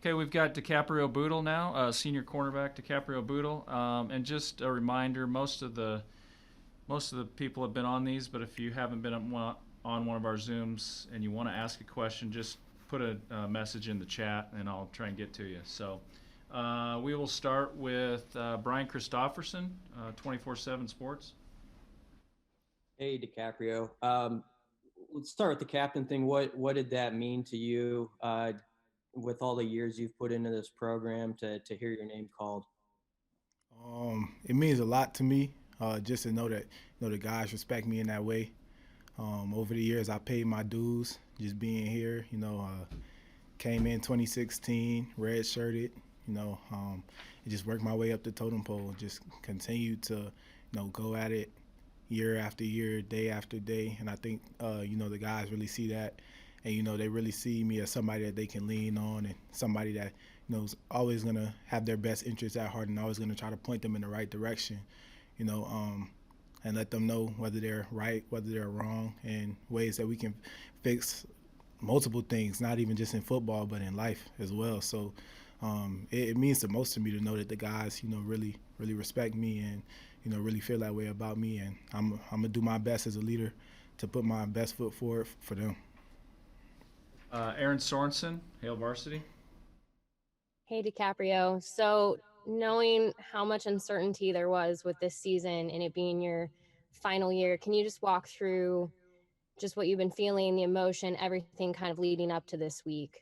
Okay, we've got Dicaprio Bootle now, senior cornerback Dicaprio Bootle, and just a reminder: most of the people have been on these, but if you haven't been on one of our Zooms and you want to ask a question, just put a message in the chat, and I'll try and get to you. So we will start with Brian Christopherson, 24/7 Sports. Hey, DiCaprio. Let's start with the captain thing. What did that mean to you with all the years you've put into this program to hear your name called? It means a lot to me, just to know that the guys respect me in that way. Over the years, I paid my dues just being here. Came in 2016, red shirted. And just worked my way up the totem pole. Just continue to go at it year after year, day after day. And I think the guys really see that, and they really see me as somebody that they can lean on, and somebody that is always gonna have their best interests at heart and always gonna try to point them in the right direction. You know, and let them know whether they're right, whether they're wrong, and ways that we can fix multiple things, not even just in football, but in life as well. So it means the most to me to know that the guys, really, really respect me and, really feel that way about me. And I'm gonna do my best as a leader to put my best foot forward for them. Aaron Sorensen, Hale Varsity. Hey, DiCaprio. So, knowing how much uncertainty there was with this season and it being your final year, can you just walk through just what you've been feeling, the emotion, everything kind of leading up to this week?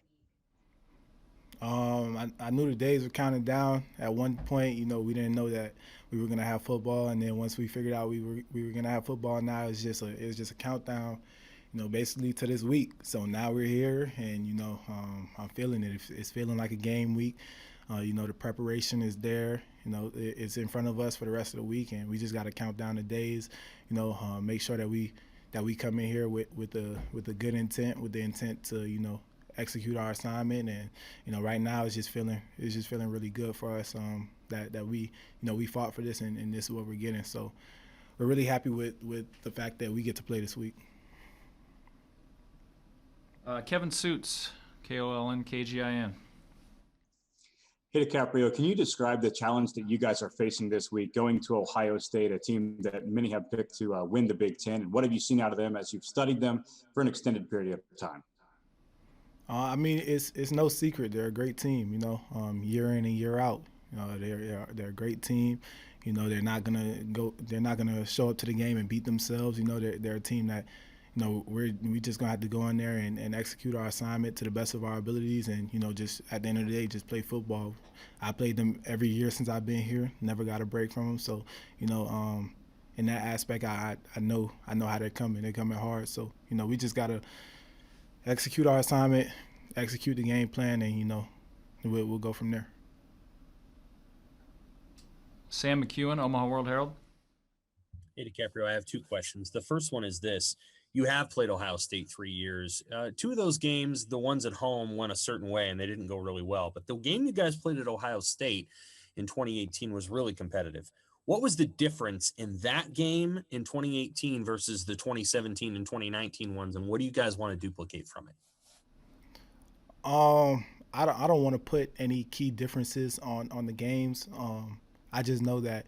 I knew the days were counting down. At one point, we didn't know that we were gonna have football, and then once we figured out we were gonna have football, now it was just a countdown, basically to this week. So now we're here, and I'm feeling it. It's feeling like a game week. The preparation is there. It's in front of us for the rest of the week, and we just got to count down the days. Make sure that we come in here with a good intent, with the intent to execute our assignment. And right now it's just feeling really good for us. That we fought for this, and this is what we're getting. So we're really happy with the fact that we get to play this week. Kevin Suits, KOLN, KGIN. Hey, DiCaprio, can you describe the challenge that you guys are facing this week, going to Ohio State, a team that many have picked to win the Big Ten? And what have you seen out of them as you've studied them for an extended period of time? It's no secret they're a great team. Year in and year out, they're a great team. They're not gonna show up to the game and beat themselves. They're a team that we just gonna have to go in there and execute our assignment to the best of our abilities, and just at the end of the day, just play football. I played them every year since I've been here. Never got a break from them. So in that aspect, I know how they're coming. They're coming hard. So we just gotta execute our assignment, execute the game plan, and we'll go from there. Sam McEwen, Omaha World Herald. Hey, DiCaprio, I have two questions. The first one is this. You have played Ohio State 3 years. Two of those games, the ones at home, went a certain way, and they didn't go really well. But the game you guys played at Ohio State in 2018 was really competitive. What was the difference in that game in 2018 versus the 2017 and 2019 ones, and what do you guys want to duplicate from it? I don't want to put any key differences on the games. I just know that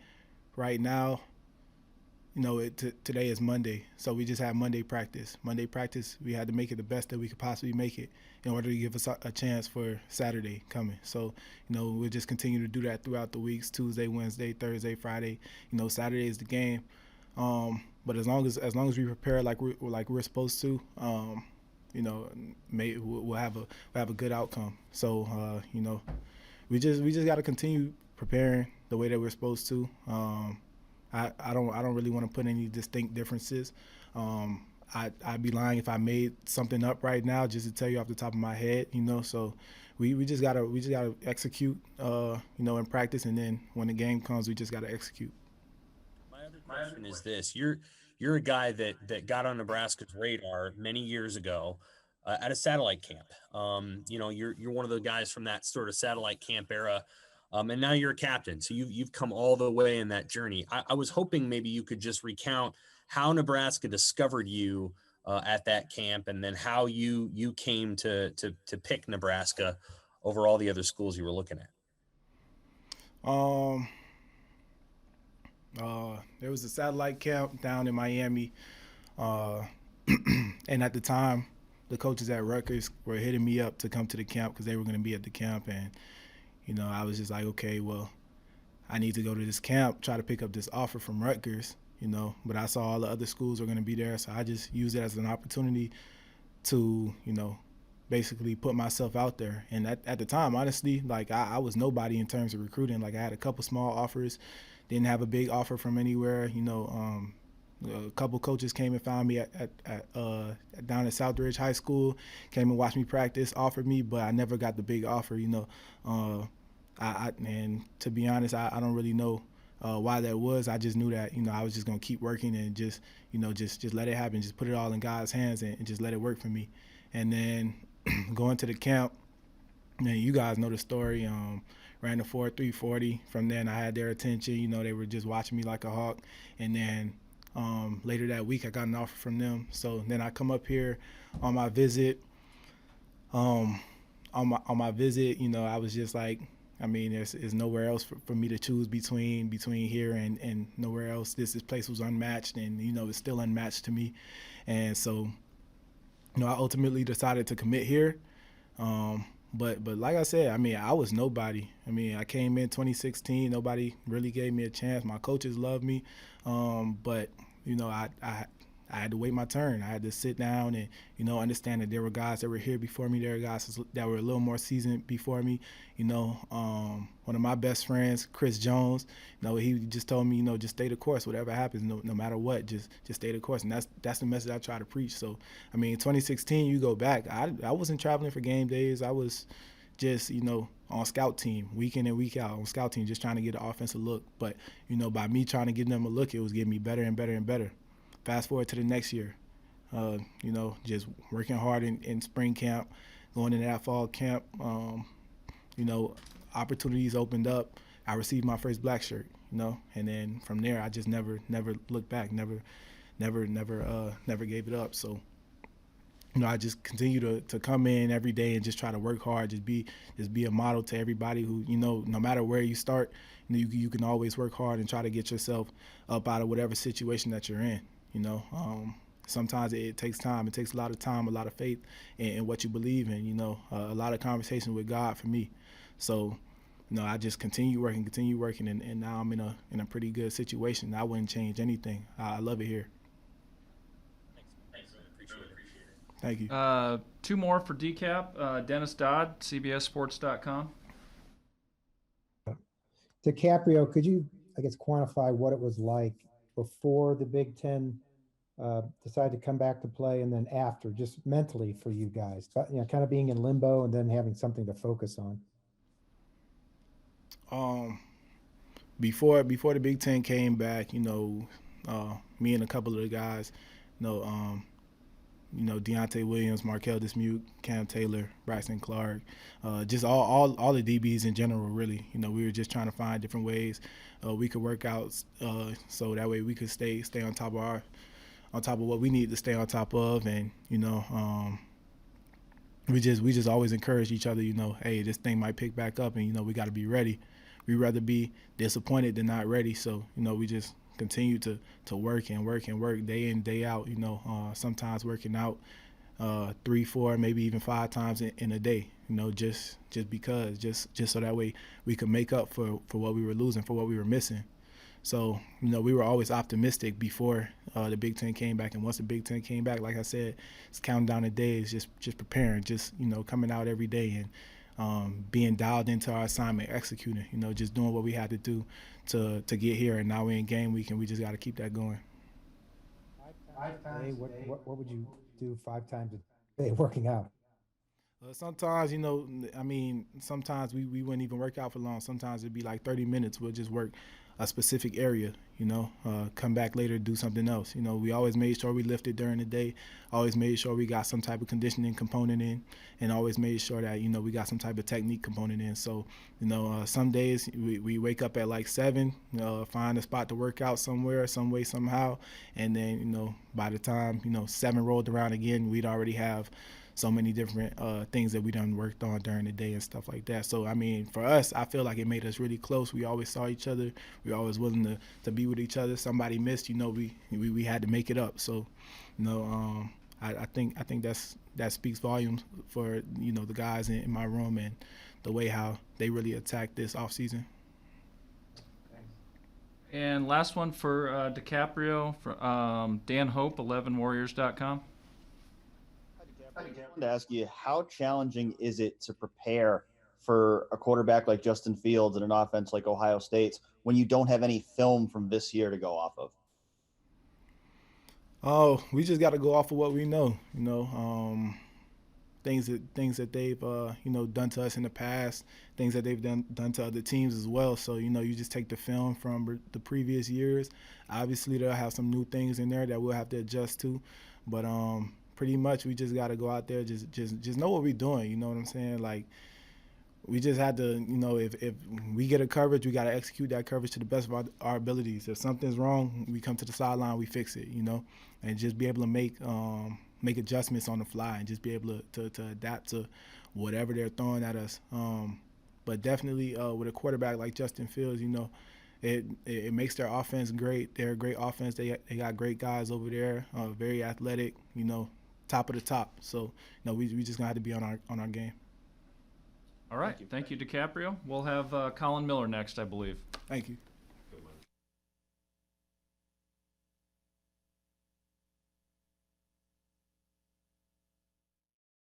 right now, today is Monday, so we just had Monday practice. Monday practice, we had to make it the best that we could possibly make it in order to give us a chance for Saturday coming. So, we'll just continue to do that throughout the weeks: Tuesday, Wednesday, Thursday, Friday. Saturday is the game. But as long as we prepare like we're supposed to, we'll have a good outcome. So, we just got to continue preparing the way that we're supposed to. I don't really want to put any distinct differences. I'd be lying if I made something up right now just to tell you off the top of my head. So we just gotta execute. In practice, and then when the game comes, we just gotta execute. My other question is this: you're a guy that got on Nebraska's radar many years ago at a satellite camp. You're one of the guys from that sort of satellite camp era. And now you're a captain, so you've come all the way in that journey. I was hoping maybe you could just recount how Nebraska discovered you at that camp, and then how you came to pick Nebraska over all the other schools you were looking at? There was a satellite camp down in Miami, uh, and at the time, the coaches at Rutgers were hitting me up to come to the camp because they were going to be at the camp, and I was just like, okay, well, I need to go to this camp, try to pick up this offer from Rutgers, but I saw all the other schools were going to be there, so I just used it as an opportunity to, basically put myself out there. And at the time, honestly, like I was nobody in terms of recruiting. Like I had a couple small offers, didn't have a big offer from anywhere. A couple coaches came and found me down at Southridge High School, came and watched me practice, offered me, but I never got the big offer. And to be honest, I don't really know why that was. I just knew that I was just gonna keep working and just just let it happen, just put it all in God's hands and just let it work for me. And then going to the camp, and you guys know the story. Ran the 4.340. From then, I had their attention. They were just watching me like a hawk. And then later that week, I got an offer from them. So then I come up here on my visit. On my visit, I was just like, there's nowhere else for me to choose between here and nowhere else. This place was unmatched, and it's still unmatched to me. And so, I ultimately decided to commit here. But like I said, I was nobody. I came in 2016. Nobody really gave me a chance. My coaches loved me, but I had to wait my turn. I had to sit down and understand that there were guys that were here before me. There were guys that were a little more seasoned before me. One of my best friends, Chris Jones, he just told me, just stay the course. Whatever happens, no matter what, just stay the course. And that's the message I try to preach. So, in 2016, you go back, I wasn't traveling for game days. I was just, on scout team, week in and week out, on scout team, just trying to get an offensive look. But, by me trying to give them a look, it was getting me better and better and better. Fast forward to the next year, just working hard in spring camp, going into that fall camp, opportunities opened up. I received my first black shirt, and then from there I just never looked back, never gave it up. So, I just continue to come in every day and just try to work hard, just be a model to everybody who, no matter where you start, you can always work hard and try to get yourself up out of whatever situation that you're in. Sometimes it takes time. It takes a lot of time, a lot of faith in what you believe in, a lot of conversation with God for me. So, I just continue working, and now I'm in a pretty good situation. I wouldn't change anything. I love it here. Thanks. Appreciate it. Thank you. Two more for Decap. Dennis Dodd, CBSSports.com. Dicaprio, could you, quantify what it was like before the Big Ten decided to come back to play, and then after, just mentally for you guys, kind of being in limbo and then having something to focus on? Before the Big Ten came back, me and a couple of the guys, Deontay Williams, Markel Dismuke, Cam Taylor, Braxton Clark, just all the DBs in general, really. We were just trying to find different ways we could work out so that way we could stay on top of what we need to stay on top of. And, we just always encourage each other, hey, this thing might pick back up, and, we got to be ready. We'd rather be disappointed than not ready. So, we just continue to work day in, day out, sometimes working out 3, 4, maybe even 5 times in a day, just because, just so that way we could make up for what we were losing, for what we were missing. So, we were always optimistic before the Big Ten came back. And once the Big Ten came back, like I said, it's counting down the days, just preparing, just, coming out every day and being dialed into our assignment, executing, just doing what we had to do to get here. And now we're in game week, and we just got to keep that going. 5 times a day, what would you do 5 times a day working out? Sometimes, sometimes we wouldn't even work out for long. Sometimes it'd be like 30 minutes. We'll just work a specific area, come back later, do something else. We always made sure we lifted during the day, always made sure we got some type of conditioning component in, and always made sure that, we got some type of technique component in. So, some days we wake up at like 7, find a spot to work out somewhere, some way, somehow. And then, by the time, 7 rolled around again, we'd already have so many different things that we done worked on during the day and stuff like that. So I mean, for us, I feel like it made us really close. We always saw each other. We were always willing to be with each other. Somebody missed, we had to make it up. So, I think that speaks volumes for the guys in my room and the way how they really attacked this offseason. And last one for Dicaprio, from Dan Hope, 11warriors.com. I wanted to ask you, how challenging is it to prepare for a quarterback like Justin Fields and an offense like Ohio State's when you don't have any film from this year to go off of? Oh, we just got to go off of what we know. Things that they've done to us in the past, things that they've done to other teams as well. So you just take the film from the previous years. Obviously, they'll have some new things in there that we'll have to adjust to, but pretty much we just got to go out there, just know what we're doing. You know what I'm saying? Like, we just had to, if we get a coverage, we got to execute that coverage to the best of our abilities. If something's wrong, we come to the sideline, we fix it, and just be able to make adjustments on the fly and just be able to adapt to whatever they're throwing at us. But definitely with a quarterback like Justin Fields, it makes their offense great. They're a great offense. They got great guys over there, very athletic, top of the top. So, we just gonna have to be on our game. All right. Thank you, DiCaprio. We'll have Colin Miller next, I believe. Thank you.